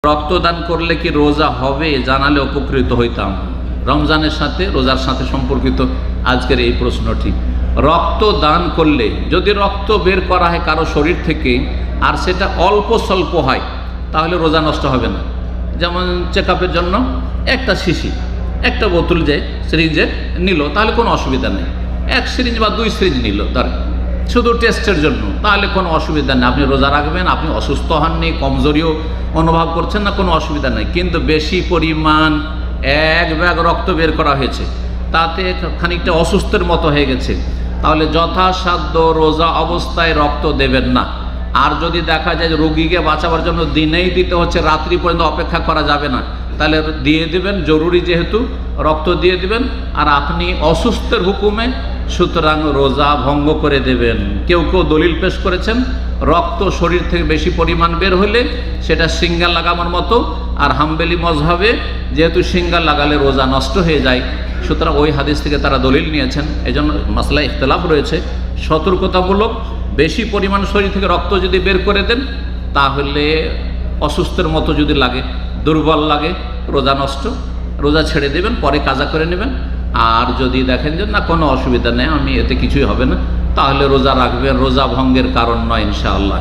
রক্তদান করলে কি রোজা হবে জানালে উপকৃত হইতাম। রমজানের সাথে রোজার সাথে সম্পর্কিত আজকের এই প্রশ্নটি। রক্তদান করলে যদি রক্ত বের করা হয় কারো শরীর থেকে আর সেটা অল্প স্বল্প হয় তাহলে রোজা নষ্ট হবে না। যেমন চেক আপের জন্য একটা শিশি একটা বোতল যে সিরিঞ্জে নিল তাহলে কোনো অসুবিধা নেই। এক সিরিঞ্জ বা দুই সিরিঞ্জ নিল তার শুধু টেস্টের জন্য তাহলে কোনো অসুবিধা নেই। আপনি রোজা রাখবেন, আপনি অসুস্থ হননি, কমজোরিও অনুভব করছেন না, কোনো অসুবিধা নেই। কিন্তু বেশি পরিমাণ এক ব্যাগ রক্ত বের করা হয়েছে তাতে খানিকটা অসুস্থের মতো হয়ে গেছে, তাহলে যথাসাধ্য রোজা অবস্থায় রক্ত দেবেন না। আর যদি দেখা যায় রোগীকে বাঁচাবার জন্য দিনেই দিতে হচ্ছে, রাত্রি পর্যন্ত অপেক্ষা করা যাবে না, তাহলে দিয়ে দেবেন, জরুরি যেহেতু রক্ত দিয়ে দেবেন। আর আপনি অসুস্থের হুকুমে, সুতরাং রোজা ভঙ্গ করে দেবেন। কেউ কেউ দলিল পেশ করেছেন রক্ত শরীর থেকে বেশি পরিমাণ বের হলে সেটা সিঙ্গার লাগানোর মতো, আর হাম্বেলি মজহাবে যেহেতু সিঙ্গার লাগালে রোজা নষ্ট হয়ে যায়, সুতরাং ওই হাদিস থেকে তারা দলিল নিয়েছেন। এজন্য মাসলা ইখতিলাফ রয়েছে। সতর্কতামূলক বেশি পরিমাণ শরীর থেকে রক্ত যদি বের করে দেন তাহলে অসুস্থের মতো যদি লাগে, দুর্বল লাগে, রোজা নষ্ট, রোজা ছেড়ে দেবেন, পরে কাজা করে নেবেন। আর যদি দেখেন যে না কোনো অসুবিধা নেই, আমি এতে কিছুই হবে না, তাহলে রোজা রাখবেন, রোজা ভঙ্গের কারণ নয় ইনশাআল্লাহ।